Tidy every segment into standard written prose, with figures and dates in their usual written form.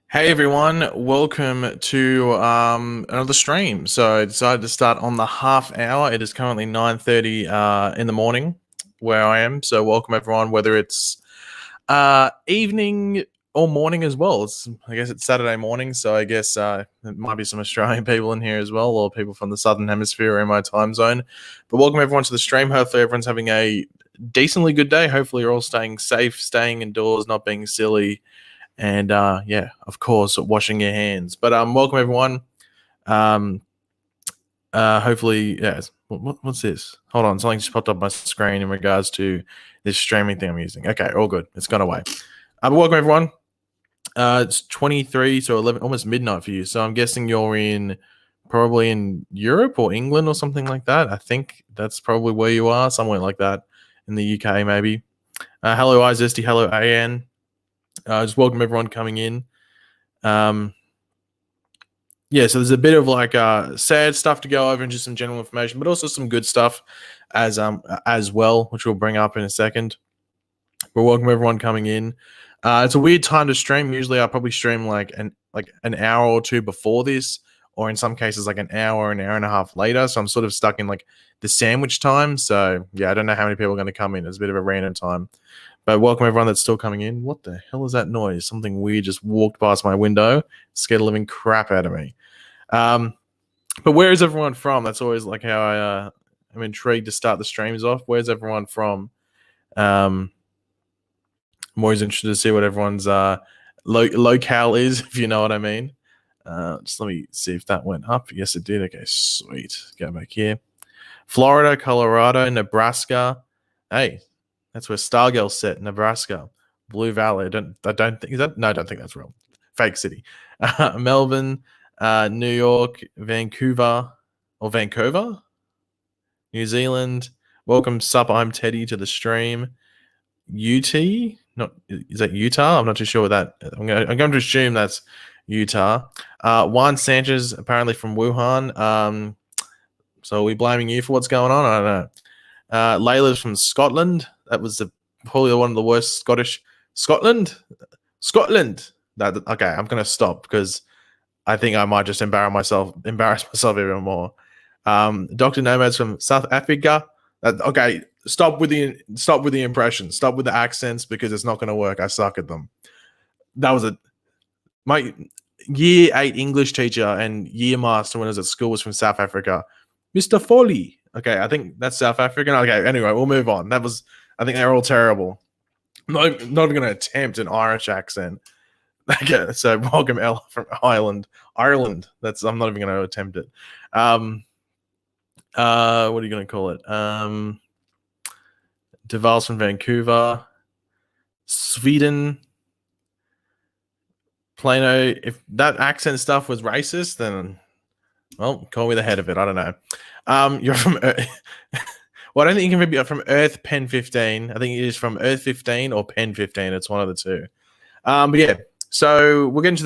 Hey everyone, welcome to another stream. So I decided to start on the half hour. It is currently 9:30 in the morning where I am. So welcome everyone, whether it's evening or morning as well. I guess it's Saturday morning, so I guess there might be some Australian people in here as well, or people from the Southern Hemisphere or in my time zone. But welcome everyone to the stream. Hopefully everyone's having a decently good day. Hopefully you're all staying safe, staying indoors, not being silly, and yeah, of course, washing your hands. But welcome everyone. Um, hopefully, yeah. What's this? Hold on, something just popped up my screen in regards to this streaming thing I'm using. Okay, all good. It's gone away. But welcome everyone. It's 23 to 11, almost midnight for you. So I'm guessing you're probably in Europe or England or something like that. I think that's probably where you are, somewhere like that in the UK maybe. Hello, Izesty. Hello, AN. Just welcome everyone coming in. Yeah, so there's a bit of like sad stuff to go over and just some general information, but also some good stuff as well, which we'll bring up in a second. We're welcome everyone coming in. It's a weird time to stream. Usually, I probably stream like an hour or two before this, or in some cases like an hour and a half later. So I'm sort of stuck in like the sandwich time. So yeah, I don't know how many people are going to come in. It's a bit of a random time. But welcome everyone that's still coming in. What the hell is that noise? Something weird just walked past my window, scared the living crap out of me. But where is everyone from? That's always like how I'm intrigued to start the streams off. Where's everyone from? I'm always interested to see what everyone's locale is, if you know what I mean. Just let me see if that went up. Yes, it did. Okay, sweet. Go back here. Florida, Colorado, Nebraska. Hey, that's where Stargirl's set. Nebraska, Blue Valley. I don't think is that. No, I don't think that's real. Fake city. Melbourne, New York, Vancouver, New Zealand. Welcome, sup. I'm Teddy to the stream. Not is that Utah? I'm not too sure what that. I'm going to assume that's Utah. Juan Sanchez, apparently from Wuhan. So are we blaming you for what's going on? I don't know. Layla's from Scotland. That was probably one of the worst Scotland. Okay, I'm going to stop because I think I might just embarrass myself even more. Dr. Nomad's from South Africa. Okay, stop with the impressions. Stop with the accents because it's not going to work. I suck at them. That was my year 8 English teacher and year master when I was at school was from South Africa. Mr. Foley. Okay, I think that's South African. Okay, anyway, we'll move on. I think they're all terrible. Not even going to attempt an Irish accent. Okay, so welcome Ella from Ireland. I'm not even going to attempt it. What are you going to call it? Deval's from Vancouver. Sweden. Plano. If that accent stuff was racist, then well, call me the head of it. I don't know. You're from well, I don't think you can be from Earth Pen 15. I think it is from Earth 15 or Pen 15. It's one of the two. But yeah, so we'll get into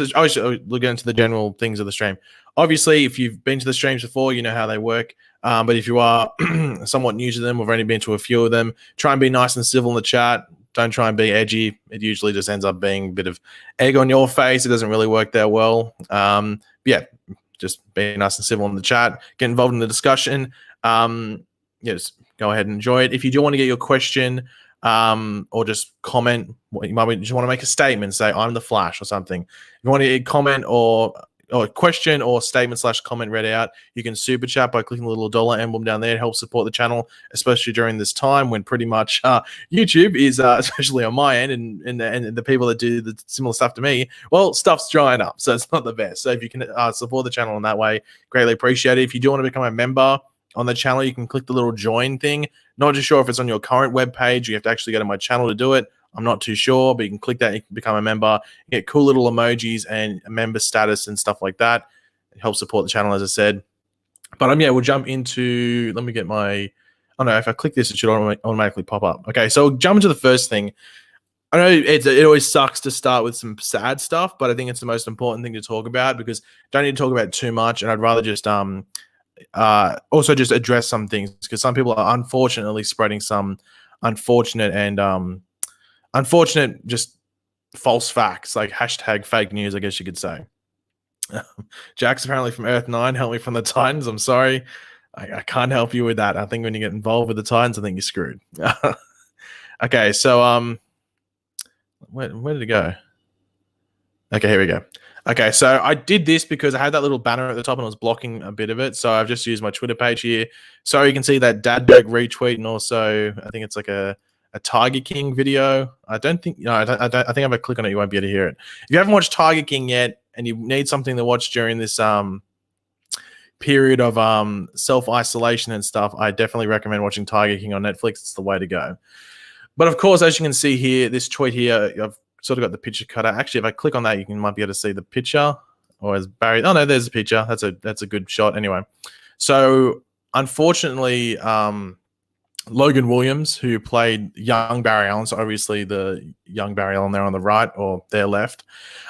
we'll get into the general things of the stream. Obviously, if you've been to the streams before, you know how they work. But if you are somewhat new to them, we've only been to a few of them. Try and be nice and civil in the chat. Don't try and be edgy. It usually just ends up being a bit of egg on your face. It doesn't really work that well. Yeah, just be nice and civil in the chat. Get involved in the discussion. Yes, go ahead and enjoy it. If you do want to get your question or just comment, you might just want to make a statement, say I'm the Flash or something. If you want to comment or question or statement / comment read out, you can super chat by clicking the little dollar emblem down there to help support the channel, especially during this time when pretty much YouTube is, especially on my end and the people that do the similar stuff to me, well, stuff's drying up, so it's not the best. So if you can support the channel in that way, greatly appreciate it. If you do want to become a member on the channel, you can click the little join thing. Not too sure if it's on your current web page. You have to actually go to my channel to do it. I'm not too sure, but you can click that. You can become a member. You get cool little emojis and a member status and stuff like that. It helps support the channel, as I said. But yeah, we'll jump into. Let me get my. Oh no, if I click this, it should automatically pop up. Okay, so we'll jump into the first thing. I know it always sucks to start with some sad stuff, but I think it's the most important thing to talk about because don't need to talk about it too much, and I'd rather just also just address some things because some people are unfortunately spreading some unfortunate and unfortunate just false facts, like hashtag fake news, I guess you could say. Jack's apparently from Earth 9. Help me from the Titans. I'm sorry. I can't help you with that. I think when you get involved with the Titans, I think you're screwed. Okay, so where did it go? Okay, here we go. Okay, so I did this because I had that little banner at the top and I was blocking a bit of it. So I've just used my Twitter page here. So you can see that Dadberg retweet, and also I think it's like a Tiger King video. I don't think, I think if I click on it, you won't be able to hear it. If you haven't watched Tiger King yet and you need something to watch during this period of self-isolation and stuff, I definitely recommend watching Tiger King on Netflix. It's the way to go. But of course, as you can see here, this tweet here, I've sort of got the picture cut out. Actually, if I click on that, you might be able to see the picture. Or as Barry, oh no, there's a picture. That's a good shot. Anyway, so unfortunately, Logan Williams, who played young Barry Allen, so obviously the young Barry Allen there on the right or their left,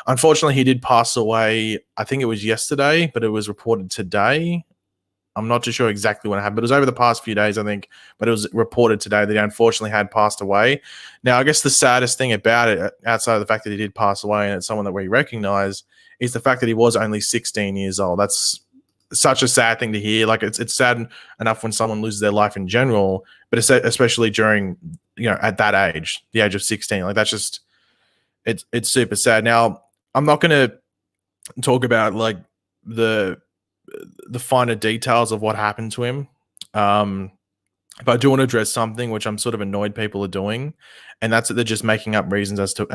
unfortunately, he did pass away. I think it was yesterday, but it was reported today. I'm not too sure exactly what happened, but it was over the past few days, I think. But it was reported today that he unfortunately had passed away. Now, I guess the saddest thing about it, outside of the fact that he did pass away and it's someone that we recognize, is the fact that he was only 16 years old. That's such a sad thing to hear. Like it's sad enough when someone loses their life in general, but especially during, at that age, the age of 16. Like that's just, it's super sad. Now, I'm not going to talk about like the finer details of what happened to him. But I do want to address something which I'm sort of annoyed people are doing, and that's that they're just making up reasons as to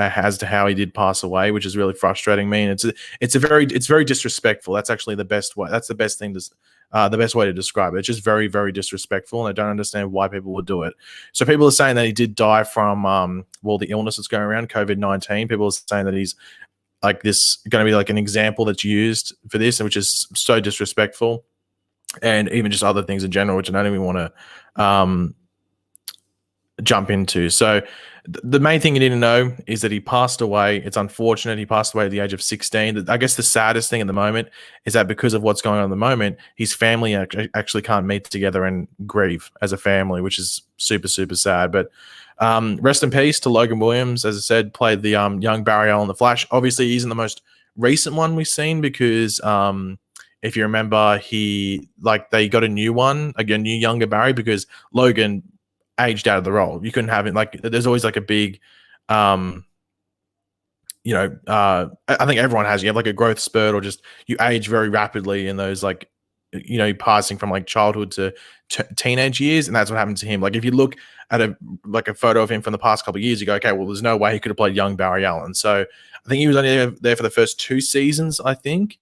how he did pass away, which is really frustrating me. And it's very disrespectful. That's actually the best way. That's the best thing to the best way to describe it. It's just very, very disrespectful, and I don't understand why people would do it. So people are saying that he did die from the illness that's going around, COVID-19. People are saying that he's like this going to be like an example that's used for this, which is so disrespectful, and even just other things in general, which I don't even want to jump into. So the main thing you need to know is that he passed away. It's unfortunate. He passed away at the age of 16. I guess the saddest thing at the moment is that because of what's going on at the moment, his family actually can't meet together and grieve as a family, which is super, super sad. But rest in peace to Logan Williams. As I said, played the young Barry Allen in The Flash. Obviously, he's in the most recent one we've seen because if you remember, they got a new one, like a new younger Barry, because Logan aged out of the role. You couldn't have it like there's always like a big I think everyone has, you have like a growth spurt or just you age very rapidly in those like passing from like childhood to teenage years, and that's what happened to him. Like if you look at a photo of him from the past couple of years, you go, okay, well there's no way he could have played young Barry Allen. So I think he was only there for the first 2 seasons, I think.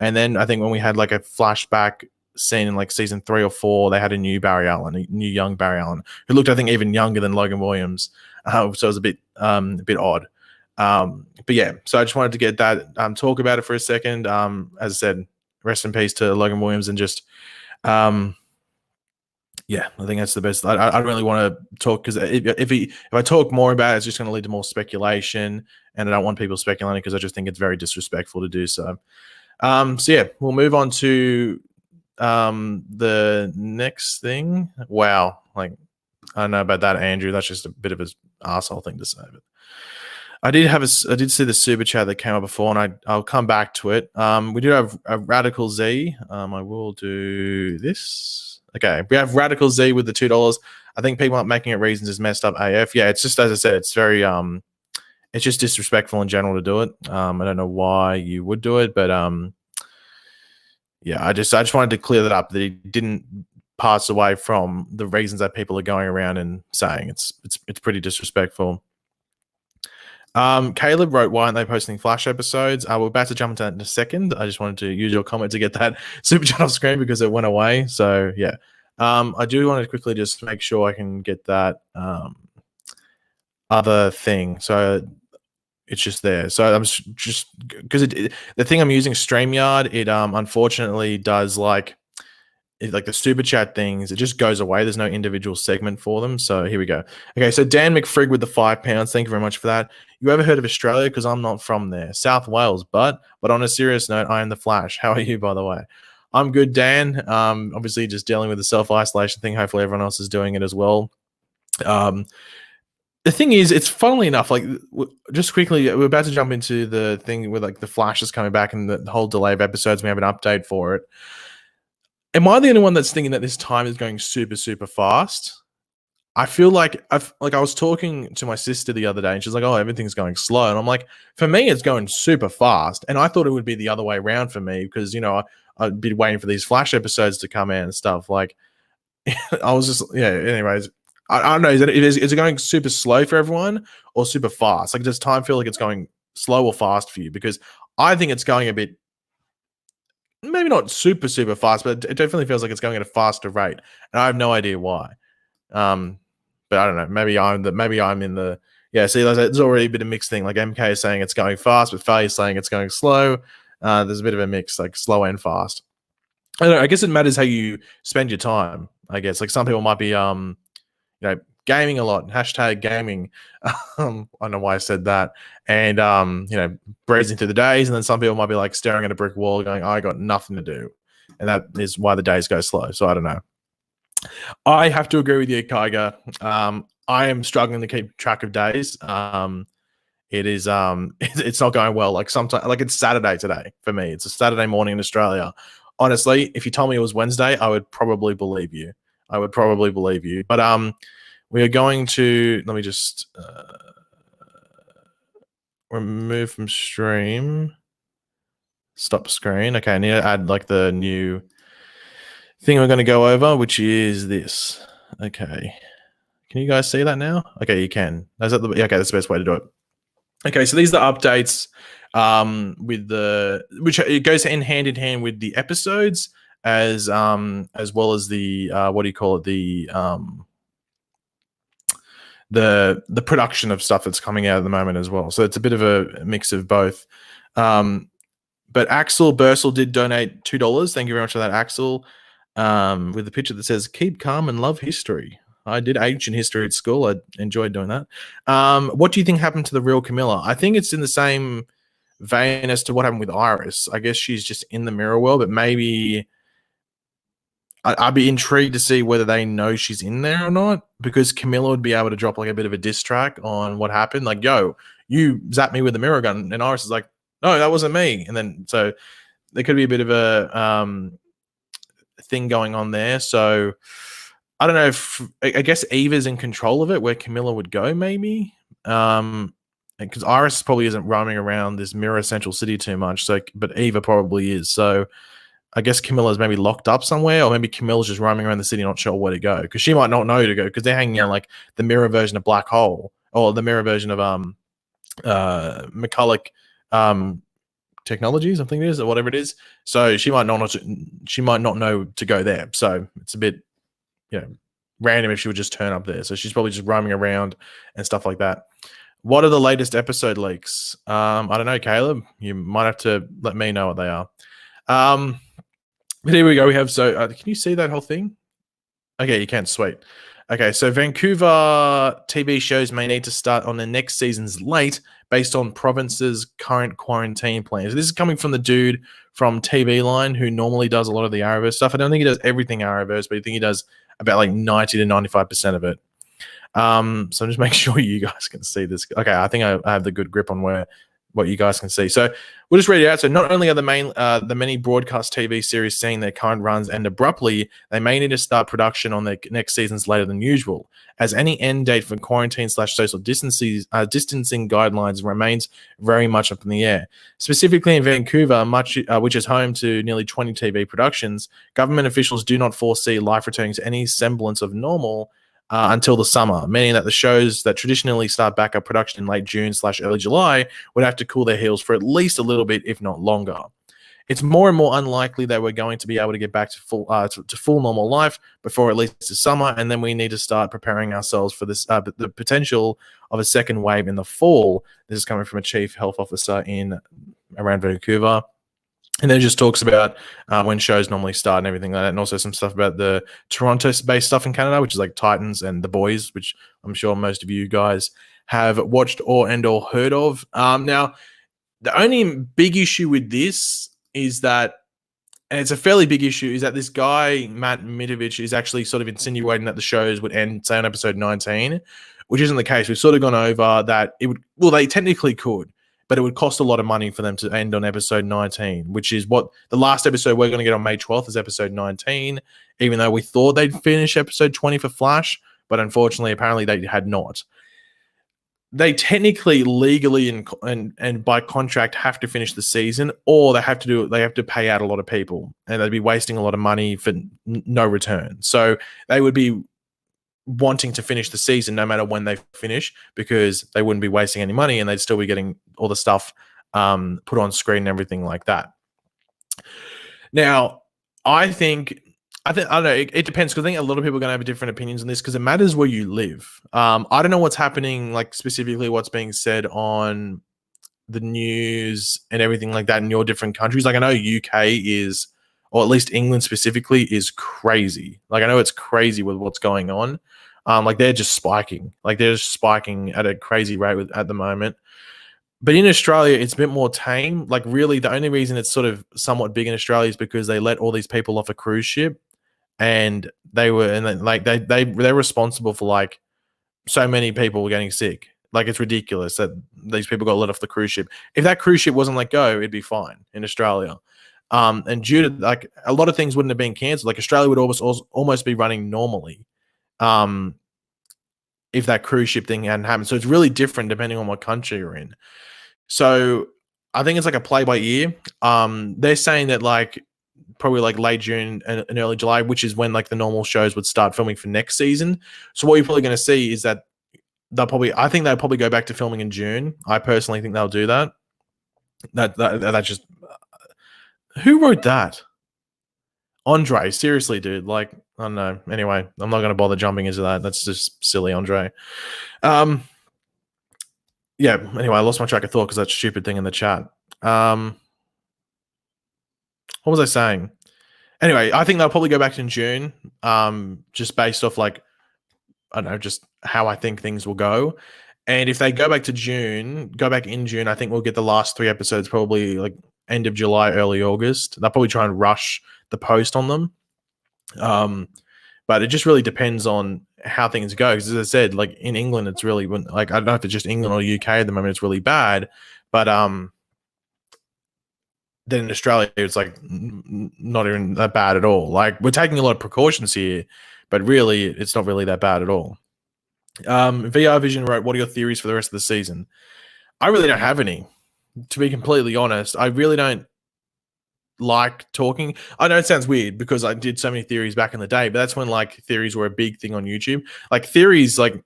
And then I think when we had like a flashback scene in like season 3 or 4, they had a new Barry Allen, a new young Barry Allen, who looked, I think, even younger than Logan Williams. So it was a bit odd. But yeah, so I just wanted to get that, talk about it for a second. As I said, rest in peace to Logan Williams, and just, I think that's the best. I don't really want to talk because if I talk more about it, it's just going to lead to more speculation, and I don't want people speculating because I just think it's very disrespectful to do so. So yeah, we'll move on to the next thing. Wow, like I don't know about that, Andrew. That's just a bit of an asshole thing to say, but I did see the super chat that came up before, and I'll come back to it. We do have a Radical Z. I will do this. Okay, we have Radical Z with the $2. I think people aren't making it reasons is messed up AF. Yeah, it's just, as I said, it's very it's just disrespectful in general to do it. I don't know why you would do it, but yeah, I just wanted to clear that up, that he didn't pass away from the reasons that people are going around and saying. It's pretty disrespectful. Caleb wrote, why aren't they posting Flash episodes? We're about to jump into that in a second. I just wanted to use your comment to get that super chat off screen because it went away. So yeah, I do want to quickly just make sure I can get that other thing. So it's just there. So I'm just because the thing I'm using, StreamYard, it unfortunately does like the super chat things, it just goes away. There's no individual segment for them. So here we go. Okay, so Dan McFrig with the £5. Thank you very much for that. You ever heard of Australia? Because I'm not from there. South Wales, but on a serious note, I am the Flash. How are you, by the way? I'm good, Dan. Obviously just dealing with the self-isolation thing. Hopefully everyone else is doing it as well. The thing is, it's funnily enough, like just quickly, we're about to jump into the thing with like the Flash is coming back and the whole delay of episodes. We have an update for it. Am I the only one that's thinking that this time is going super, super fast? I feel like I was talking to my sister the other day, and she's like, "Oh, everything's going slow," and I'm like, "For me, it's going super fast." And I thought it would be the other way around for me because I'd be waiting for these Flash episodes to come in and stuff. Like, I was just yeah. Anyways, I don't know. Is it going super slow for everyone or super fast? Like, does time feel like it's going slow or fast for you? Because I think it's going a bit, maybe not super super fast, but it definitely feels like it's going at a faster rate, and I have no idea why. Um, but I don't know. Maybe I'm in the yeah. See, there's already a bit of mixed thing. Like MK is saying it's going fast, but Faye is saying it's going slow. There's a bit of a mix, like slow and fast. I don't know. I guess it matters how you spend your time. I guess like some people might be gaming a lot. Hashtag gaming. I don't know why I said that. And breezing through the days, and then some people might be like staring at a brick wall, going, "I got nothing to do," and that is why the days go slow. So I don't know. I have to agree with you, Kyga. I am struggling to keep track of days. It is it's not going well. Like sometimes, like it's Saturday today for me. It's a Saturday morning in Australia. Honestly, if you told me it was Wednesday, I would probably believe you. I would probably believe you. But we are going to let me just remove from stream. Stop screen. Okay, I need to add like the new thing we're going to go over, which is this. Okay. Can you guys see that now? Okay, you can. Okay, that's the best way to do it. Okay, so these are the updates with the which it goes in hand with the episodes as well as the what do you call it, the production of stuff that's coming out at the moment as well. So it's a bit of a mix of both. But Axel Bursell did donate $2. Thank you very much for that, Axel. With the picture that says "Keep calm and love history." I did ancient history at school. I enjoyed doing that. What do you think happened to the real Camilla? I think it's in the same vein as to what happened with Iris. I guess she's just in the mirror world, but maybe I'd be intrigued to see whether they know she's in there or not, because Camilla would be able to drop like a bit of a diss track on what happened. Like, yo, you zapped me with a mirror gun. And Iris is like, no, that wasn't me. And then so there could be a bit of a thing going on there. So I don't know if I guess Eva's in control of it, where Camilla would go, maybe. Because Iris probably isn't roaming around this mirror central city too much. So, but Eva probably is. So, I guess Camilla's maybe locked up somewhere, or maybe Camilla's just roaming around the city, not sure where to go, because she might not know to go, because they're hanging out like the mirror version of Black Hole, or the mirror version of McCulloch Technologies, I think it is, or whatever it is. So she might not know to go there. So it's a bit random if she would just turn up there. So she's probably just roaming around and stuff like that. What are the latest episode leaks? I don't know, Caleb. You might have to let me know what they are. But here we go. We have can you see that whole thing? Okay, you can. Sweet. Okay, so Vancouver TV shows may need to start on the next season's late based on province's current quarantine plans. This is coming from the dude from TV Line who normally does a lot of the Arrowverse stuff. I don't think he does everything Arrowverse, but I think he does about like 90 to 95% of it. So I'm just making sure you guys can see this. Okay, I think I have the good grip on what you guys can see. So we'll just read it out. So not only are the many broadcast TV series seeing their current runs end abruptly, they may need to start production on their next seasons later than usual, as any end date for quarantine/social distancing guidelines remains very much up in the air. Specifically in Vancouver, which is home to nearly 20 TV productions, government officials do not foresee life returning to any semblance of normal until the summer, meaning that the shows that traditionally start back up production in late June/early July would have to cool their heels for at least a little bit, if not longer. It's more and more unlikely that we're going to be able to get back to full normal life before at least the summer, and then we need to start preparing ourselves for this the potential of a second wave in the fall. This is coming from a chief health officer around Vancouver. And then it just talks about when shows normally start and everything like that, and also some stuff about the Toronto-based stuff in Canada, which is like Titans and The Boys, which I'm sure most of you guys have watched or heard of. Now, the only big issue with this is that, and it's a fairly big issue, is that this guy, Matt Mitovich, is actually sort of insinuating that the shows would end, say, on episode 19, which isn't the case. We've sort of gone over that it would, well, they technically could, but it would cost a lot of money for them to end on episode 19, which is what the last episode we're going to get on May 12th is episode 19, even though we thought they'd finish episode 20 for Flash, but unfortunately, apparently they had not. They technically, legally, and by contract have to finish the season, or they have to pay out a lot of people, and they'd be wasting a lot of money for no return. So they would be wanting to finish the season no matter when they finish, because they wouldn't be wasting any money and they'd still be getting all the stuff put on screen and everything like that. Now, I don't know. It depends, because I think a lot of people are going to have different opinions on this, because it matters where you live. I don't know what's happening, like specifically what's being said on the news and everything like that in your different countries. Like I know UK is, or at least England specifically, is crazy. Like I know it's crazy with what's going on. Like they're just spiking. Like they're just spiking at a crazy rate at the moment. But in Australia, it's a bit more tame. Like really, the only reason it's sort of somewhat big in Australia is because they let all these people off a cruise ship. And they're responsible for like so many people getting sick. Like it's ridiculous that these people got let off the cruise ship. If that cruise ship wasn't let go, it'd be fine in Australia. And due to like a lot of things wouldn't have been cancelled. Like Australia would almost be running normally, if that cruise ship thing hadn't happened. So it's really different depending on what country you're in. So I think it's like a play by ear. They're saying that like probably like late June and early July, which is when like the normal shows would start filming for next season. So what you're probably going to see is that I think they'll probably go back to filming in June. I personally think they'll do that. That just, who wrote that? Andre, seriously, dude. Like, I don't know. Anyway, I'm not going to bother jumping into that. That's just silly, Andre. Yeah. Anyway, I lost my track of thought because that stupid thing in the chat. What was I saying? Anyway, I think they'll probably go back in June, just based off like, I don't know, just how I think things will go. And if they go back in June, I think we'll get the last 3 episodes probably like end of July, early August. They'll probably try and rush the post on them. But it just really depends on how things go. Because as I said, like in England, it's really like, I don't know if it's just England or UK at the moment, it's really bad. But then in Australia, it's like not even that bad at all. Like we're taking a lot of precautions here, but really it's not really that bad at all. VR Vision wrote, what are your theories for the rest of the season? I really don't have any, to be completely honest. I really don't like talking. I know it sounds weird because I did so many theories back in the day, but that's when like theories were a big thing on YouTube. Like theories, like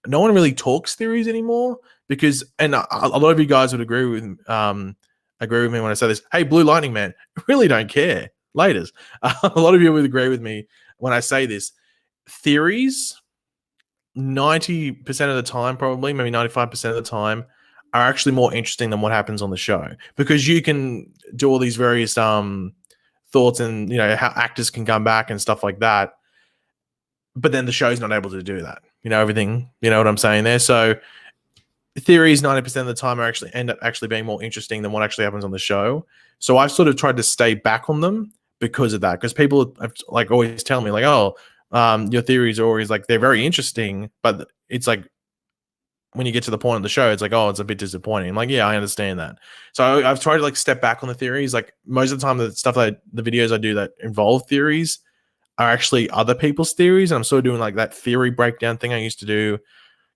no one really talks theories anymore because, and a lot of you guys would agree with me when I say this. Hey, Blue Lightning Man, really don't care. Laters. A lot of you would agree with me when I say this. Theories, 90% of the time, probably, maybe 95% of the time, are actually more interesting than what happens on the show, because you can do all these various thoughts and, you know, how actors can come back and stuff like that. But then the show's not able to do that. You know, everything, you know what I'm saying there? So theories 90% of the time end up being more interesting than what actually happens on the show. So I've sort of tried to stay back on them because of that, because people have, like, always tell me like, oh, your theories are always like, they're very interesting, but it's like when you get to the point of the show, it's like, oh, it's a bit disappointing. I'm like, yeah, I understand that. So I've tried to like step back on the theories. Like most of the time, the videos I do that involve theories are actually other people's theories. And I'm sort of doing like that theory breakdown thing I used to do.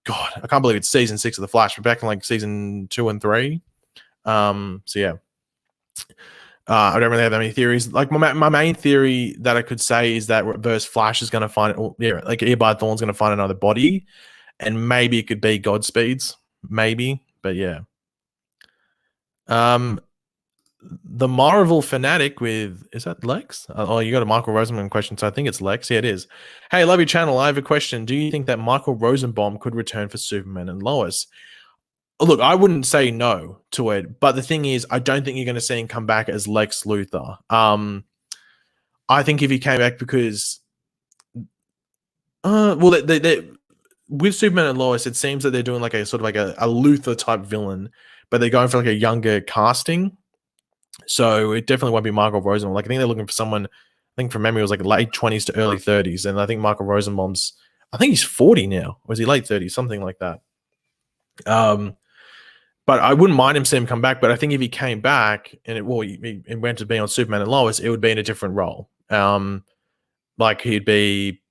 God, I can't believe it's season 6 of The Flash, but back in like season 2 and 3. So yeah. I don't really have that many theories. Like my main theory that I could say is that Reverse Flash is going to find, like Earbite Thorn's going to find another body, and maybe it could be Godspeed's, maybe, but yeah. The Marvel Fanatic with, is that Lex? Oh, you got a Michael Rosenbaum question, so I think it's Lex. Yeah, it is. Hey, love your channel. I have a question. Do you think that Michael Rosenbaum could return for Superman and Lois? Look, I wouldn't say no to it, but the thing is, I don't think you're going to see him come back as Lex Luthor. I think if he came back because, well, they with Superman and Lois, it seems that they're doing like a sort of like a Luthor type villain, but they're going for like a younger casting. So it definitely won't be Michael Rosenbaum. Like I think they're looking for someone, I think from memory it was like late 20s to early 30s, and I think Michael Rosenbaum's I think he's 40 now, or is he late 30s, something like that. But I wouldn't mind him seeing him come back. But I think if he came back and he went to be on Superman and Lois, it would be in a different role. Like he'd be,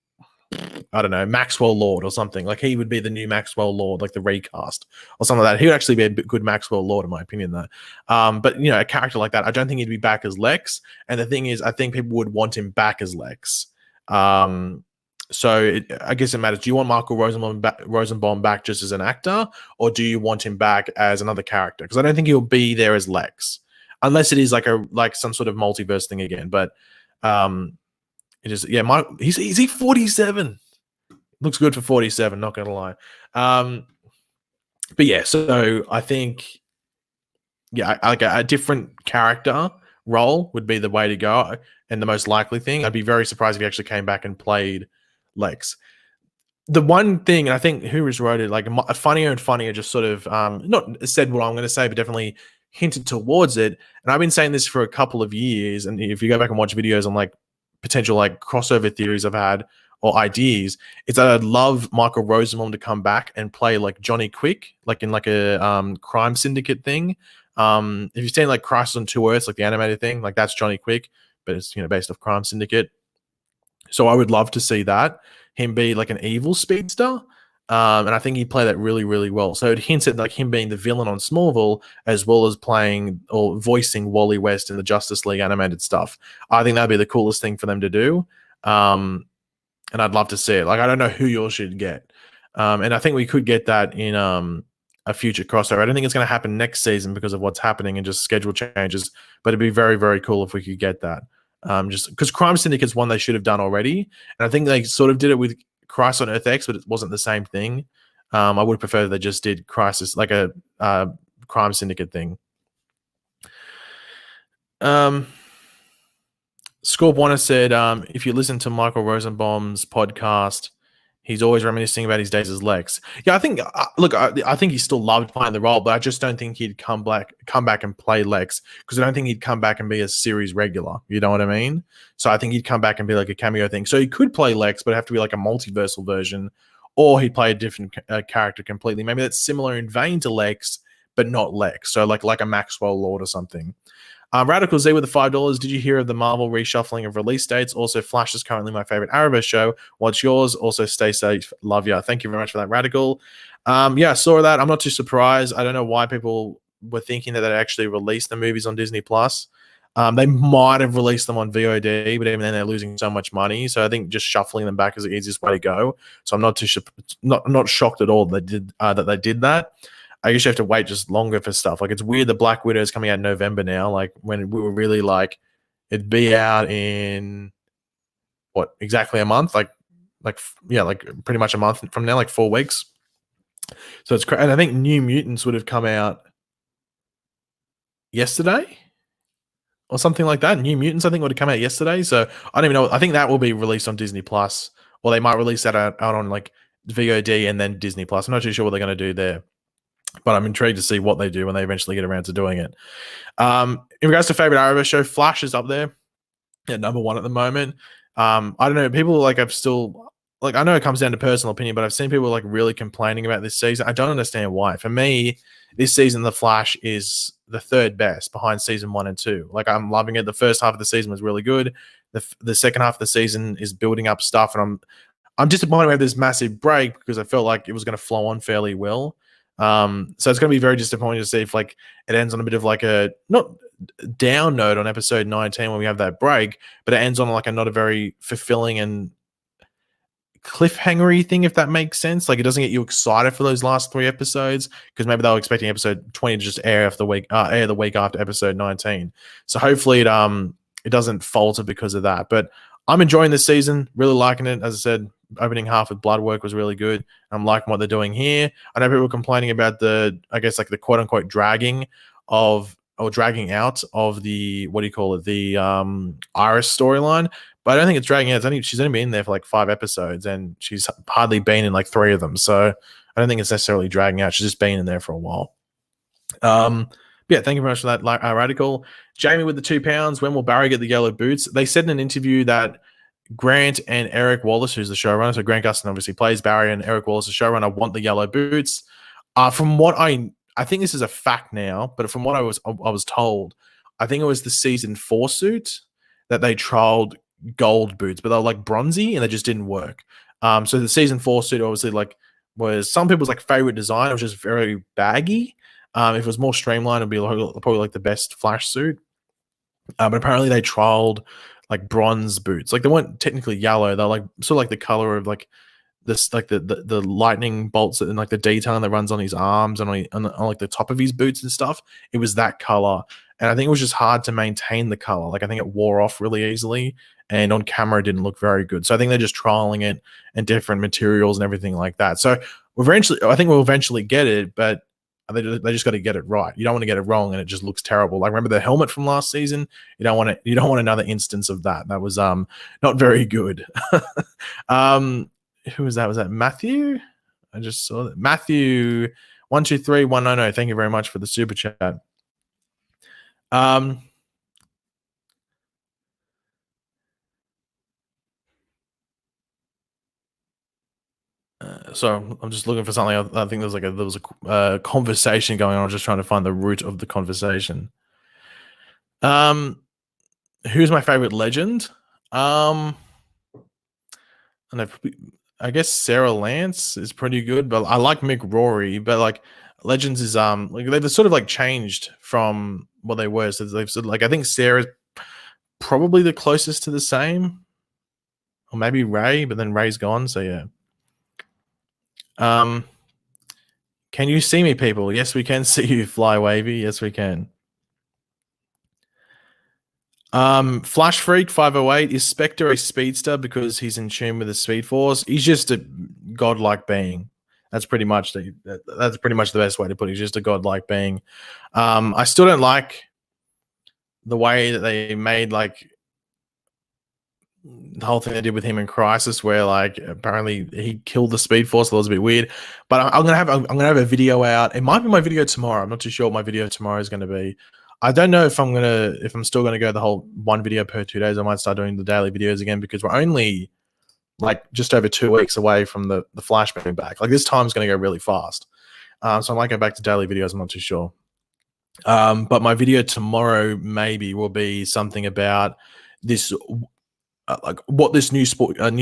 I don't know, Maxwell Lord or something. Like he would be the new Maxwell Lord, like the recast or something like that. He would actually be a good Maxwell Lord, in my opinion, though. But a character like that, I don't think he'd be back as Lex. And the thing is, I think people would want him back as Lex. So I guess it matters. Do you want Michael Rosenbaum back just as an actor, or do you want him back as another character? Because I don't think he'll be there as Lex, unless it is like some sort of multiverse thing again. But it is, yeah. He's 47. Looks good for 47. Not gonna lie. But yeah, so I think like a different character role would be the way to go and the most likely thing. I'd be very surprised if he actually came back and played Lex. The one thing, and I think who has wrote it, like Funnier and Funnier just sort of not said what I'm going to say, but definitely hinted towards it. And I've been saying this for a couple of years. And if you go back and watch videos on like potential like crossover theories I've had or ideas, it's that I'd love Michael Rosenbaum to come back and play like Johnny Quick, like in like a crime syndicate thing. If you've seen like Crisis on Two Earths, like the animated thing, like that's Johnny Quick, but it's based off crime syndicate. So I would love to see that, him be like an evil speedster. And I think he'd play that really, really well. So it hints at like him being the villain on Smallville, as well as playing or voicing Wally West in the Justice League animated stuff. I think that'd be the coolest thing for them to do. And I'd love to see it. Like, I don't know who yours should get. And I think we could get that in a future crossover. I don't think it's going to happen next season because of what's happening and just schedule changes, but it'd be very, very cool if we could get that. Just because Crime Syndicate's one they should have done already. And I think they sort of did it with Crisis on Earth X, but it wasn't the same thing. I would prefer they just did Crisis, like a Crime Syndicate thing. Scorp Warner said, if you listen to Michael Rosenbaum's podcast, he's always reminiscing about his days as Lex. Yeah, I think. Look, I think he still loved playing the role, but I just don't think he'd come back and play Lex, because I don't think he'd come back and be a series regular. You know what I mean? So I think he'd come back and be like a cameo thing. So he could play Lex, but it'd have to be like a multiversal version, or he'd play a different character completely. Maybe that's similar in vein to Lex, but not Lex. So like a Maxwell Lord or something. Radical Z with the $5. Did you hear of the Marvel reshuffling of release dates? Also, Flash is currently my favorite Arrowverse show. What's yours? Also, stay safe. Love ya. Thank you very much for that, Radical. Yeah, I saw that. I'm not too surprised. I don't know why people were thinking that they actually released the movies on Disney Plus. They might have released them on VOD, but even then they're losing so much money. So I think just shuffling them back is the easiest way to go. So I'm not shocked at all that they did that. I usually have to wait just longer for stuff. Like, it's weird that Black Widow is coming out in November now. Like, when we were really like, it'd be out in what, exactly a month? Like pretty much a month from now, like 4 weeks. So it's crazy. And I think New Mutants would have come out yesterday or something like that. New Mutants, I think, would have come out yesterday. So I don't even know. I think that will be released on Disney Plus, or they might release that out on like VOD and then Disney Plus. I'm not too sure what they're going to do there, but I'm intrigued to see what they do when they eventually get around to doing it. In regards to favorite Arrowverse show, Flash is up there at number 1 at the moment. I don't know. People I know it comes down to personal opinion, but I've seen people like really complaining about this season. I don't understand why. For me, this season, The Flash is the third best behind season 1 and 2. Like, I'm loving it. The first half of the season was really good. The second half of the season is building up stuff, and I'm disappointed we have this massive break because I felt like it was going to flow on fairly well. So it's going to be very disappointing to see if like it ends on a bit of like a not down note on episode 19 when we have that break, but it ends on like a not a very fulfilling and cliffhangery thing, if that makes sense. Like, it doesn't get you excited for those last 3 episodes because maybe they were expecting episode 20 to just air the week after episode 19. So hopefully it doesn't falter because of that. But I'm enjoying this season, really liking it. As I said, opening half with Bloodwork was really good. I'm liking what they're doing here. I know people were complaining about the quote unquote dragging out of the, what do you call it, the Iris storyline. But I don't think it's dragging out. She's only been in there for like 5 episodes, and she's hardly been in like 3 of them. So I don't think it's necessarily dragging out. She's just been in there for a while. Yeah, thank you very much for that, Radical. Jamie with the £2. When will Barry get the yellow boots? They said in an interview that Grant and Eric Wallace, who's the showrunner. So Grant Gustin obviously plays Barry, and Eric Wallace, the showrunner, want the yellow boots. From what I think this is a fact now, but from what I was told, I think it was the season 4 suit that they trialed gold boots, but they were like bronzy and they just didn't work. So the season 4 suit obviously like was some people's like favorite design. It was just very baggy. If it was more streamlined, it'd be probably like the best Flash suit. But apparently they trialed like bronze boots. Like they weren't technically yellow. They're like sort of like the color of like this, like the lightning bolts and like the detailing that runs on his arms and on like the top of his boots and stuff. It was that color, and I think it was just hard to maintain the color. Like I think it wore off really easily, and on camera it didn't look very good. So I think they're just trialing it and different materials and everything like that. So I think we'll eventually get it, but they just got to get it right. You don't want to get it wrong and it just looks terrible. Like remember the helmet from last season? You don't want another instance of that. That was not very good. Who was that? Was that Matthew? I just saw that. Matthew 123190. Thank you very much for the super chat. So I'm just looking for something. I think there was a conversation going on. I'm just trying to find the root of the conversation. Who's my favorite legend? I guess Sarah Lance is pretty good, but I like Mick Rory. But like Legends is like they've sort of like changed from what they were. So they've sort of like I think Sarah's probably the closest to the same, or maybe Ray, but then Ray's gone. So yeah. Can you see me, people? Yes, we can see you, Fly Wavy. Yes, we can. Flash Freak 508, is Spectre a speedster because he's in tune with the Speed Force? He's just a godlike being. That's pretty much the best way to put it. He's just a godlike being. I still don't like the way that they made like the whole thing they did with him in Crisis, where like apparently he killed the Speed Force. That was a bit weird. But I'm gonna have a video out. It might be my video tomorrow. I'm not too sure what my video tomorrow is going to be. I don't know if I'm still gonna go the whole one video per 2 days. I might start doing the daily videos again because we're only like just over 2 weeks away from the Flash being back. Like this time's gonna go really fast. So I might go back to daily videos. I'm not too sure. But my video tomorrow maybe will be something about this. Like what this new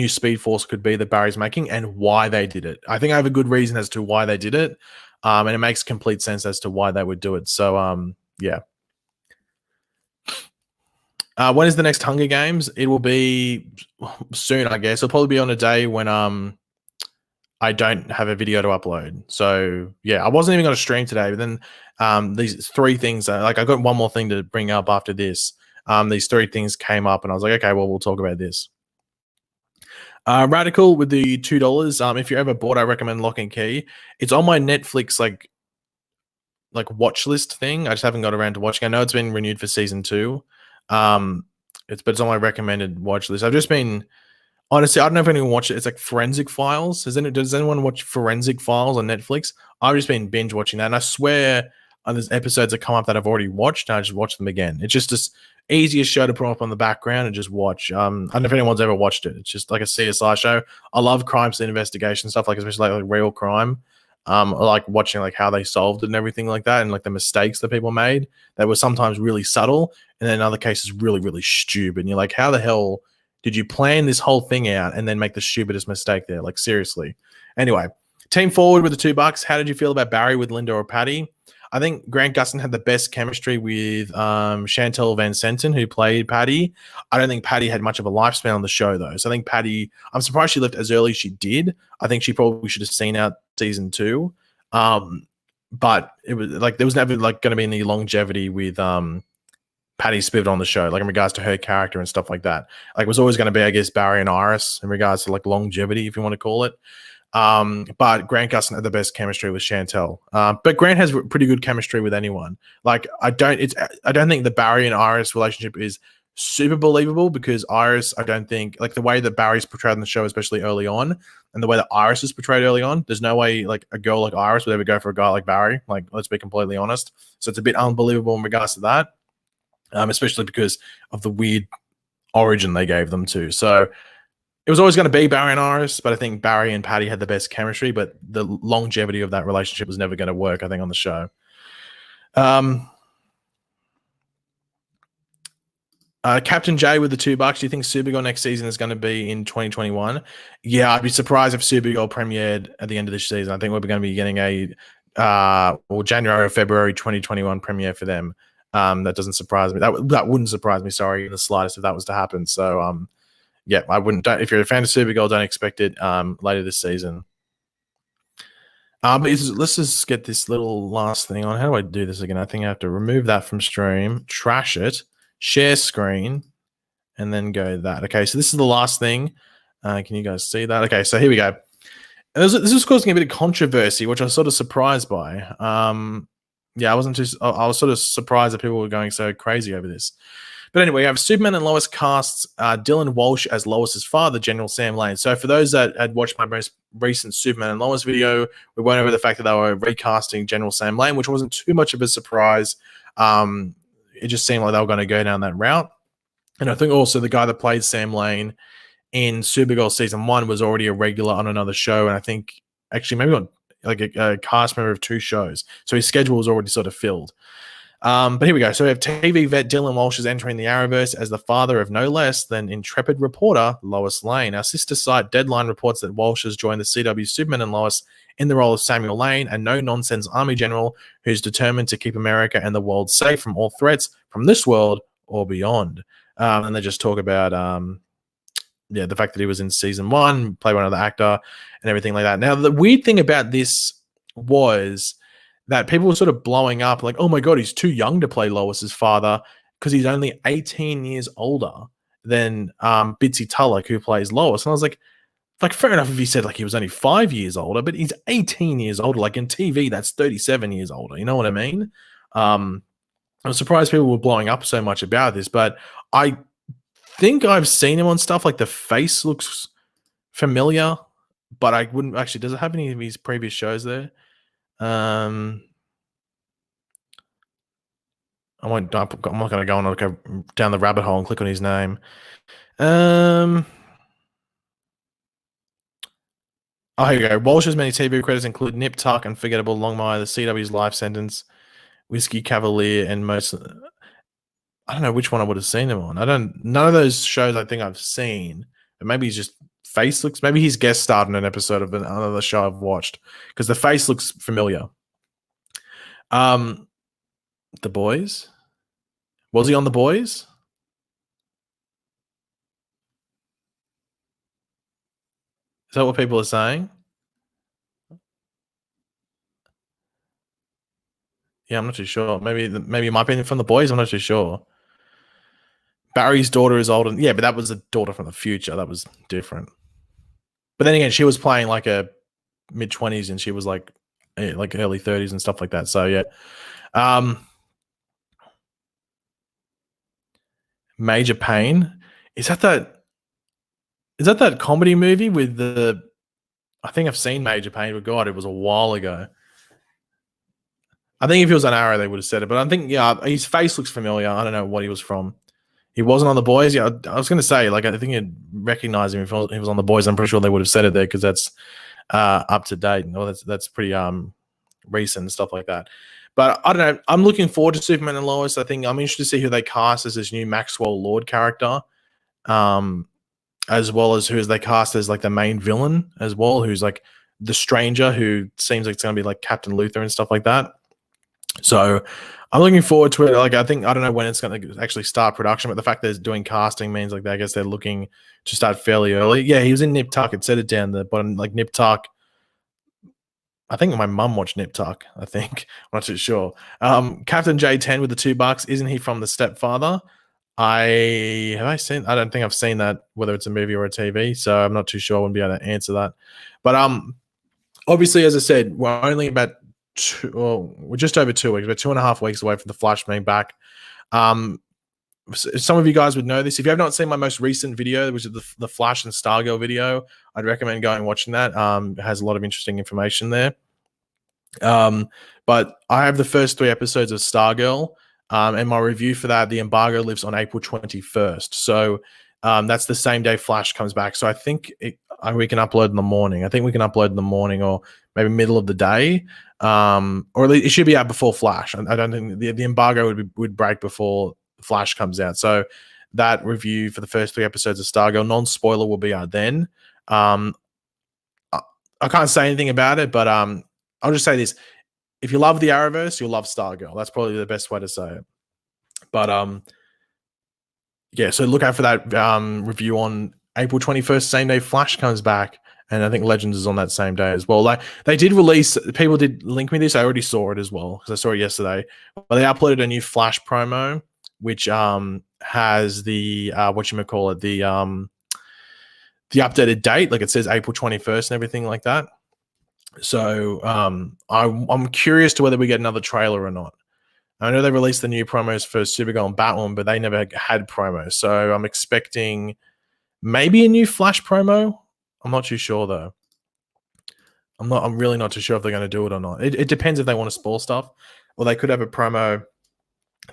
Speed Force could be that Barry's making and why they did it. I think I have a good reason as to why they did it, and it makes complete sense as to why they would do it. So, yeah. When is the next Hunger Games? It will be soon, I guess. It'll probably be on a day when I don't have a video to upload. So yeah, I wasn't even going to stream today, but then these 3 things, like I got one more thing to bring up after this. These 3 things came up and I was like, okay, well, we'll talk about this. Radical with the $2. If you're ever bored, I recommend Lock and Key. It's on my Netflix like watch list thing. I just haven't got around to watching. I know it's been renewed for season 2. It's on my recommended watch list. I've just been honestly, I don't know if anyone watched it. It's like Forensic Files. Does anyone watch Forensic Files on Netflix? I've just been binge watching that, and I swear there's episodes that come up that I've already watched, and I just watch them again. It's just this easiest show to put up on the background and just watch. I don't know if anyone's ever watched it. It's just like a CSI show. I love crime scene investigation stuff, like especially like real crime. I like watching like how they solved it and everything like that, and like the mistakes that people made that were sometimes really subtle, and then in other cases really, really stupid. And you're like, how the hell did you plan this whole thing out and then make the stupidest mistake there? Like seriously. Anyway, Team Forward with the $2. How did you feel about Barry with Linda or Patty? I think Grant Gustin had the best chemistry with Chantel Van Senten, who played Patty. I don't think Patty had much of a lifespan on the show, though. So I think Patty, I'm surprised she left as early as she did. I think she probably should have seen out season 2. But it was like there was never like going to be any longevity with Patty Spivot on the show, like in regards to her character and stuff like that. Like it was always going to be, I guess, Barry and Iris in regards to like longevity, if you want to call it. But Grant Gustin had the best chemistry with Chantel. But Grant has pretty good chemistry with anyone. Like I don't think the Barry and Iris relationship is super believable because Iris, I don't think like the way that Barry's portrayed in the show, especially early on, and the way that Iris is portrayed early on, there's no way like a girl like Iris would ever go for a guy like Barry. Like let's be completely honest. So it's a bit unbelievable in regards to that, especially because of the weird origin they gave them to. So it was always going to be Barry and Iris, but I think Barry and Patty had the best chemistry, but the longevity of that relationship was never going to work, I think, on the show. Captain J with the $2. Do you think Supergirl next season is going to be in 2021? Yeah, I'd be surprised if Supergirl premiered at the end of this season. I think we're going to be getting a January or February 2021 premiere for them. That doesn't surprise me. That wouldn't surprise me, sorry, in the slightest if that was to happen. So, yeah, I wouldn't. If you're a fan of Supergirl, don't expect it later this season. But let's just get this little last thing on. How do I do this again? I think I have to remove that from stream, trash it, share screen, and then go that. Okay, so this is the last thing. Can you guys see that? Okay, so here we go. This is causing a bit of controversy, which I was sort of surprised by. Yeah, I wasn't too. I was sort of surprised that people were going so crazy over this. But anyway, we have Superman and Lois casts Dylan Walsh as Lois's father, General Sam Lane. So for those that had watched my most recent Superman and Lois video, we went over the fact that they were recasting General Sam Lane, which wasn't too much of a surprise. It just seemed like they were going to go down that route. And I think also the guy that played Sam Lane in Supergirl season 1 was already a regular on another show. And I think actually maybe on like a cast member of 2 shows. So his schedule was already sort of filled. But here we go. So we have TV vet Dylan Walsh is entering the Arrowverse as the father of no less than intrepid reporter Lois Lane. Our sister site Deadline reports that Walsh has joined the CW Superman and Lois in the role of Samuel Lane, a no-nonsense army general who's determined to keep America and the world safe from all threats from this world or beyond. And they just talk about the fact that he was in season 1, played one other actor, and everything like that. Now, the weird thing about this was that people were sort of blowing up like, oh my God, he's too young to play Lois's father because he's only 18 years older than Bitsy Tulloch, who plays Lois. And I was like, fair enough if he said like he was only 5 years older, but he's 18 years older. Like in TV, that's 37 years older. You know what I mean? I'm surprised people were blowing up so much about this, but I think I've seen him on stuff. Like the face looks familiar, but I wouldn't actually. Does it have any of his previous shows there? I'm not going to go and go down the rabbit hole and click on his name. Oh, here we go. Walsh's many TV credits include Nip Tuck, Unforgettable, Longmire, The CW's Life Sentence, Whiskey Cavalier, and most. I don't know which one I would have seen him on. None of those shows I think I've seen. But maybe he's just face looks. Maybe he's guest starred in an episode of another show I've watched because the face looks familiar. The Boys. Was he on The Boys? Is that what people are saying? Yeah, I'm not too sure. Maybe it might be from The Boys. I'm not too sure. Barry's daughter is older. Yeah, but that was a daughter from the future. That was different. But then again, she was playing like a mid-20s and she was like early 30s and stuff like that. So yeah. Major Pain. Is that comedy movie with the? I think I've seen Major Pain, but God, it was a while ago. I think if he was on Arrow, they would have said it. But I think his face looks familiar. I don't know what he was from. He wasn't on The Boys. Yeah, I was going to say I think you'd recognize him if he was on The Boys. I'm pretty sure they would have said it there because that's up to date. Well, that's pretty recent and stuff like that. But I don't know. I'm looking forward to Superman and Lois. I think I'm interested to see who they cast as this new Maxwell Lord character, as well as who they cast as like the main villain as well, who's like the Stranger, who seems like it's going to be like Captain Luthor and stuff like that. So I'm looking forward to it. Like I don't know when it's going to actually start production, but the fact that it's doing casting means like I guess they're looking to start fairly early. Yeah, he was in Nip Tuck. It said it down the bottom, like Nip Tuck. I think my mum watched Nip Tuck. I think I'm not too sure. Captain J10 with the $2. Isn't he from The Stepfather? I don't think I've seen that, whether it's a movie or a TV. So I'm not too sure. I wouldn't be able to answer that. But obviously, as I said, we're only about we're just over 2 weeks. We're 2.5 weeks away from The Flash being back. Some of you guys would know this. If you have not seen my most recent video, which is the Flash and Stargirl video, I'd recommend going and watching that. It has a lot of interesting information there. But I have the first 3 episodes of Stargirl, and my review for that, the embargo lifts on April 21st. So That's the same day Flash comes back. So I think we can upload in the morning. I think we can upload in the morning or maybe middle of the day. Or at least it should be out before Flash. I don't think the embargo would break before Flash comes out. So that review for the first 3 episodes of Stargirl, non-spoiler, will be out then. I, I can't say anything about it, but I'll just say this: if you love the Arrowverse, you'll love Stargirl. That's probably the best way to say it. But yeah, so look out for that review on April 21st, same day Flash comes back. And I think Legends is on that same day as well. Like they did release, people did link me this. I already saw it as well because I saw it yesterday. But they uploaded a new Flash promo, which has the whatchamacallit, the updated date. Like it says April 21st and everything like that. So I'm curious to whether we get another trailer or not. I know they released the new promos for Supergirl and Batwoman, but they never had promos. So I'm expecting maybe a new Flash promo. I'm not too sure though. I'm really not too sure if they're going to do it or not. It depends if they want to spoil stuff, or they could have a promo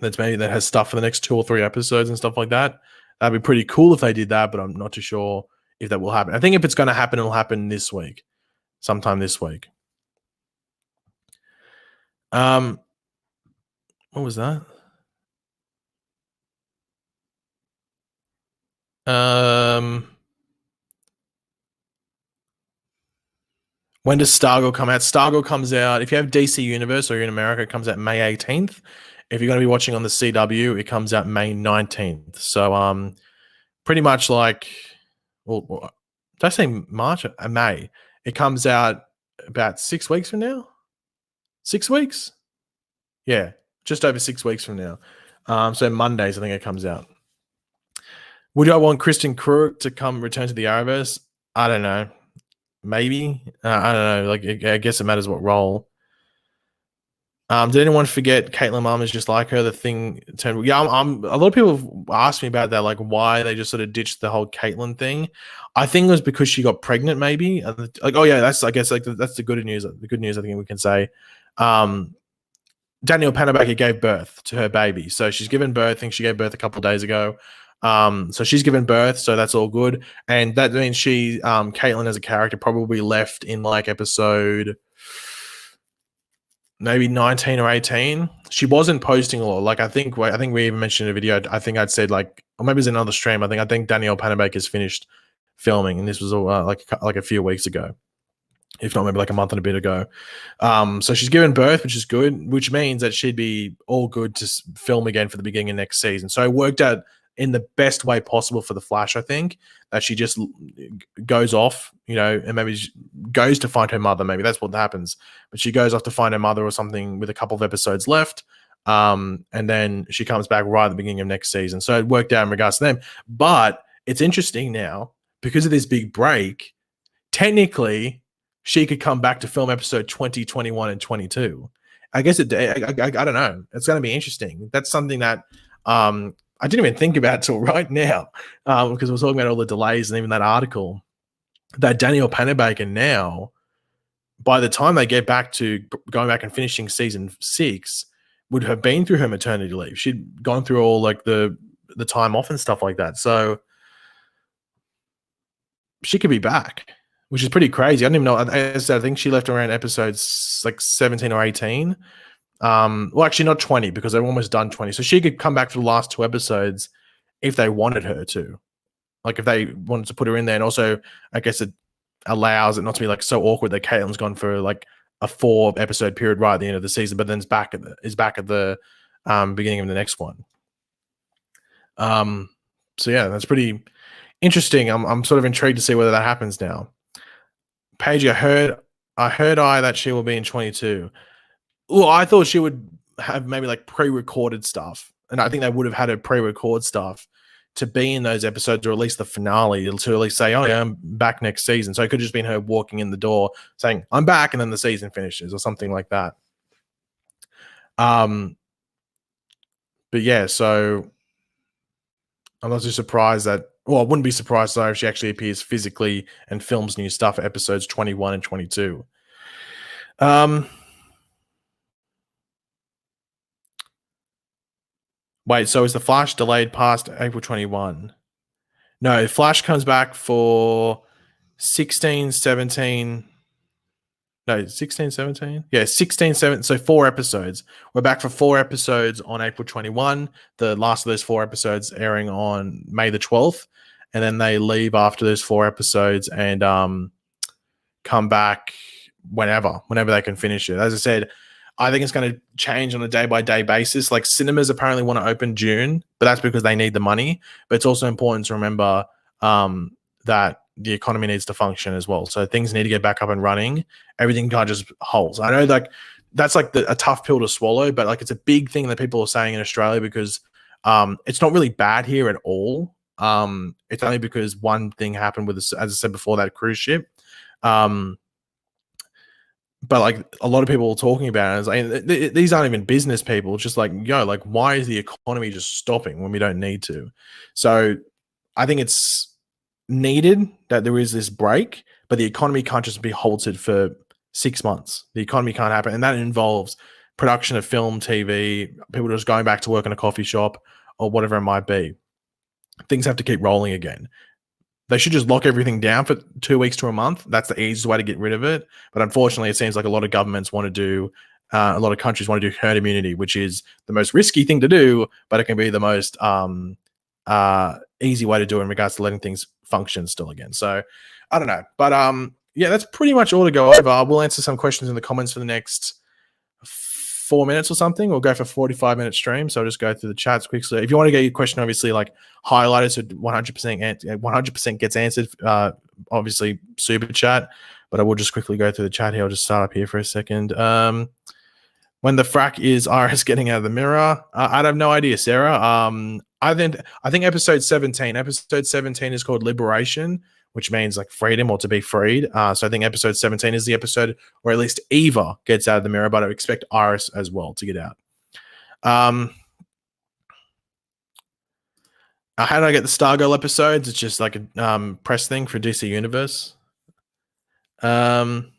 that has stuff for the next 2 or 3 episodes and stuff like that. That'd be pretty cool if they did that, but I'm not too sure if that will happen. I think if it's going to happen, it'll happen this week, sometime this week. What was that? When does Stargirl come out? Stargirl comes out, if you have DC Universe or you're in America, it comes out May 18th. If you're going to be watching on the CW, it comes out May 19th. So pretty much like, well, did I say March? May. It comes out about 6 weeks from now. 6 weeks? Yeah, just over 6 weeks from now. So Mondays, I think it comes out. Would I want Kristen Krug to return to the Arrowverse? I don't know. Maybe. I don't know. Like, I guess it matters what role. Did anyone forget Caitlin Mom is just like her? The thing turned. Yeah, I'm. A lot of people have asked me about that, like why they just sort of ditched the whole Caitlin thing. I think it was because she got pregnant, maybe. Like, oh yeah, that's I guess like that's the good news. The good news I think we can say. Danielle Panabaker gave birth to her baby, so she's given birth. I think she gave birth a couple of days ago. So she's given birth, so that's all good, and that means Caitlin as a character probably left in like episode maybe 19 or 18. She wasn't posting a lot. Like I think we even mentioned in a video. I think I'd said like, or maybe it's another stream. I think Danielle Panabaker's finished filming, and this was like a few weeks ago, if not maybe like a month and a bit ago. So she's given birth, which is good, which means that she'd be all good to film again for the beginning of next season. So it worked out in the best way possible for the Flash, I think, that she just goes off, and maybe goes to find her mother. Maybe that's what happens. But she goes off to find her mother or something with a couple of episodes left. And then she comes back right at the beginning of next season. So it worked out in regards to them. But it's interesting now, because of this big break, technically, she could come back to film episode 20, 21, and 22. I guess I don't know. It's going to be interesting. That's something that I didn't even think about till right now, because we're talking about all the delays and even that article. That Danielle Panabaker now, by the time they get back to going back and finishing season 6, would have been through her maternity leave. She'd gone through all like the time off and stuff like that. So she could be back, which is pretty crazy. I don't even know. I think she left around episodes like 17 or 18. Well, actually not 20, because they're almost done 20. So she could come back for the last 2 episodes if they wanted her to. Like if they wanted to put her in there. And also, I guess it allows it not to be like so awkward that Caitlin's gone for like a 4 episode period right at the end of the season, but then is back at the beginning of the next one. So yeah, that's pretty interesting. I'm sort of intrigued to see whether that happens now. Paige, I heard that she will be in 22. Well, I thought she would have maybe like pre-recorded stuff, and I think they would have had her pre-record stuff to be in those episodes, or at least the finale, to at least say, "Oh yeah, I'm back next season." So it could just been her walking in the door saying, "I'm back," and then the season finishes, or something like that. But yeah, so I'm not too surprised that. Well, I wouldn't be surprised though if she actually appears physically and films new stuff for episodes 21 and 22. Wait, so is the Flash delayed past April 21? No, Flash comes back for 16, 17. No, 16, 17. Yeah, 16, 17. So 4 episodes. We're back for 4 episodes on April 21. The last of those 4 episodes airing on May the 12th. And then they leave after those 4 episodes and come back whenever they can finish it. As I said, I think it's going to change on a day by day basis. Like cinemas apparently want to open June, but that's because they need the money. But it's also important to remember that the economy needs to function as well. So things need to get back up and running. Everything can't just halt. I know like that's like a tough pill to swallow, but like it's a big thing that people are saying in Australia because it's not really bad here at all. It's only because one thing happened with, as I said before, that cruise ship. But like a lot of people are talking about it, it's like, these aren't even business people. It's just like, like why is the economy just stopping when we don't need to? So I think it's needed that there is this break, but the economy can't just be halted for 6 months. The economy can't happen, and that involves production of film, TV, people just going back to work in a coffee shop or whatever it might be. Things have to keep rolling again. They should just lock everything down for 2 weeks to a month. That's the easiest way to get rid of it. But unfortunately, it seems like a lot of governments want to do, a lot of countries want to do herd immunity, which is the most risky thing to do, but it can be the most easy way to do it in regards to letting things function still again. So I don't know. But yeah, that's pretty much all to go over. We'll answer some questions in the comments for the next 4 minutes or something. We'll go for 45-minute stream. So I'll just go through the chats quickly. If you want to get your question, obviously, like highlighted, so 100% gets answered, obviously, super chat. But I will just quickly go through the chat here. I'll just start up here for a second. When the frack is Iris getting out of the mirror? I have no idea, Sarah. I think episode 17. Episode 17 is called Liberation, which means like freedom or to be freed. So I think episode 17 is the episode where at least Eva gets out of the mirror, but I expect Iris as well to get out. How did I get the Stargirl episodes? It's just like a press thing for DC Universe. When's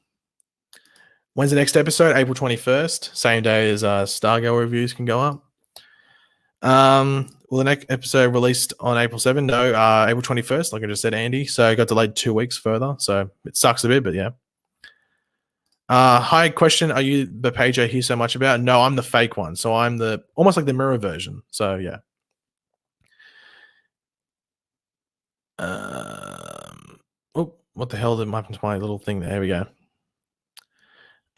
the next episode? April 21st, same day as Stargirl reviews can go up. Will the next episode released on April 7? No, April 21st, like I just said, Andy. So it got delayed 2 weeks further. So it sucks a bit, but yeah. Hi, question. Are you the page I hear so much about? No, I'm the fake one. So I'm the almost like the mirror version. So yeah. Oh, what the hell did happen to my little thing? There we go.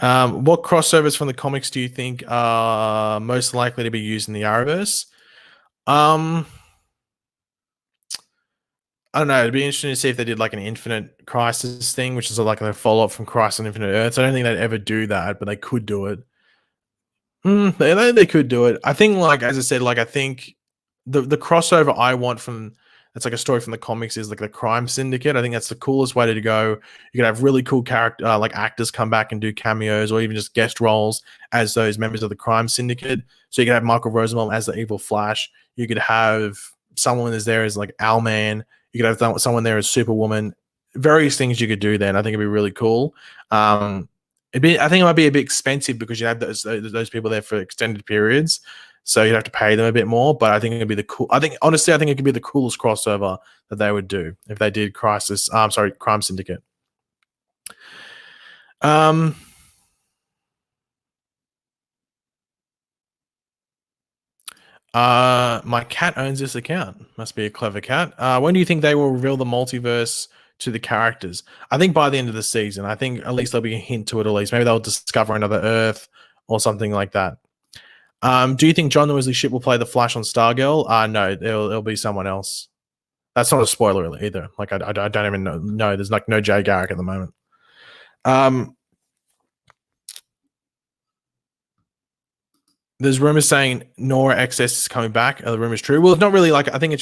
What crossovers from the comics do you think are most likely to be used in the Arrowverse? I don't know. It'd be interesting to see if they did like an Infinite Crisis thing, which is like a follow-up from Crisis on Infinite Earths. I don't think they'd ever do that, but they could do it. They could do it. I think, like as I said, like I think the crossover I want from that's like a story from the comics is like the Crime Syndicate. I think that's the coolest way to go. You could have really cool character like actors come back and do cameos or even just guest roles as those members of the Crime Syndicate. So you could have Michael Rosenbaum as the evil Flash. You could have someone is there as like Owlman. You could have someone there as Superwoman. Various things you could do there, and I think it'd be really cool. I think it might be a bit expensive because you have those people there for extended periods, so you'd have to pay them a bit more. But I think it'd be the cool. I think honestly, I think it could be the coolest crossover that they would do if they did Crime Syndicate. My cat owns this account. Must be a clever cat. When do you think they will reveal the multiverse to the characters? I think by the end of the season. I think at least there'll be a hint to it. At least maybe they'll discover another Earth or something like that. Do you think John Wesley Shipp will play the Flash on Stargirl? No, it'll be someone else. That's not a spoiler either. Like I don't even know. No, there's like no Jay Garrick at the moment. There's rumors saying Nora XS is coming back. Are the rumors true? Well, it's not really like, I think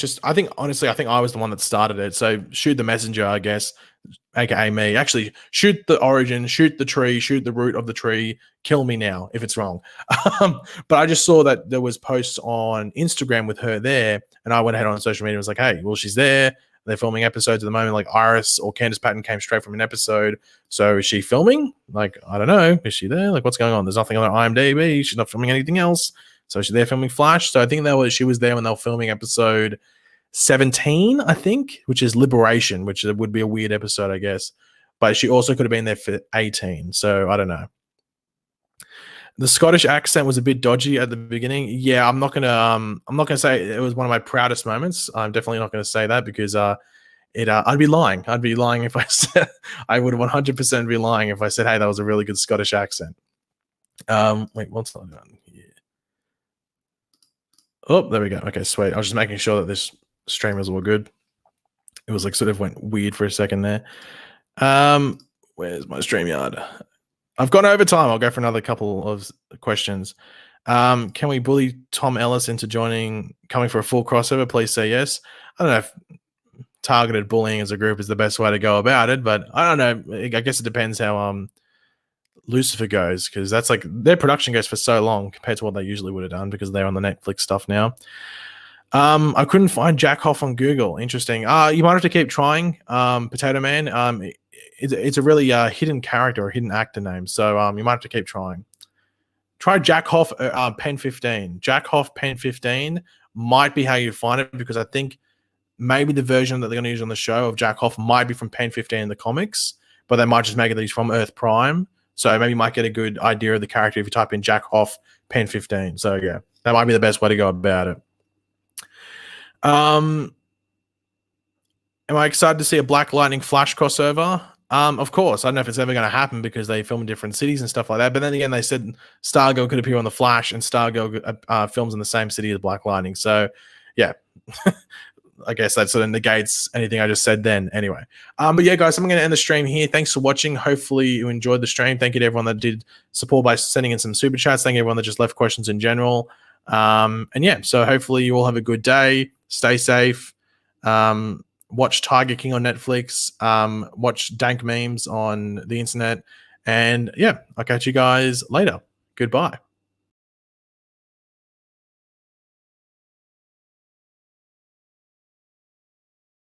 honestly, I think I was the one that started it. So shoot the messenger, I guess, aka me. Actually, shoot the origin, shoot the tree, shoot the root of the tree. Kill me now if it's wrong. But I just saw that there was posts on Instagram with her there, and I went ahead on social media and was like, hey, well, she's there. They're filming episodes at the moment. Like Iris or Candace Patton came straight from an episode. So is she filming? Like, I don't know. Is she there? Like, what's going on? There's nothing on her IMDb. She's not filming anything else. So she's there filming Flash. So I think she was there when they were filming episode 17, I think, which is Liberation, which would be a weird episode, I guess. But she also could have been there for 18. So I don't know. The Scottish accent was a bit dodgy at the beginning. Yeah, I'm not gonna say it was one of my proudest moments. I'm definitely not gonna say that because I'd be lying. I'd be lying if I said I would 100% be lying if I said, hey, that was a really good Scottish accent. Wait, what's that on here? Oh, there we go. Okay, sweet. I was just making sure that this stream was all good. It was like sort of went weird for a second there. Where's my StreamYard? I've gone over time. I'll go for another couple of questions. Can we bully Tom Ellis into coming for a full crossover? Please say yes. I don't know if targeted bullying as a group is the best way to go about it, but I don't know. I guess it depends how Lucifer goes, because that's like their production goes for so long compared to what they usually would have done because they're on the Netflix stuff now. I couldn't find Jack Hoff on Google. Interesting. You might have to keep trying. Potato Man. It's a really hidden character or hidden actor name, so you might have to keep trying. Try Jack Hoff Pen 15. Jack Hoff Pen 15 might be how you find it, because I think maybe the version that they're going to use on the show of Jack Hoff might be from Pen 15 in the comics, but they might just make it these from Earth Prime. So maybe you might get a good idea of the character if you type in Jack Hoff Pen 15. So yeah, that might be the best way to go about it. Am I excited to see a Black Lightning Flash crossover? Of course. I don't know if it's ever going to happen because they film in different cities and stuff like that. But then again, they said Stargirl could appear on the Flash, and Stargirl films in the same city as Black Lightning. So yeah. I guess that sort of negates anything I just said then anyway. But yeah, guys, I'm going to end the stream here. Thanks for watching. Hopefully you enjoyed the stream. Thank you to everyone that did support by sending in some super chats. Thank you everyone that just left questions in general. And yeah, so hopefully you all have a good day. Stay safe. Watch Tiger King on Netflix. Watch dank memes on the internet. And yeah, I'll catch you guys later. Goodbye.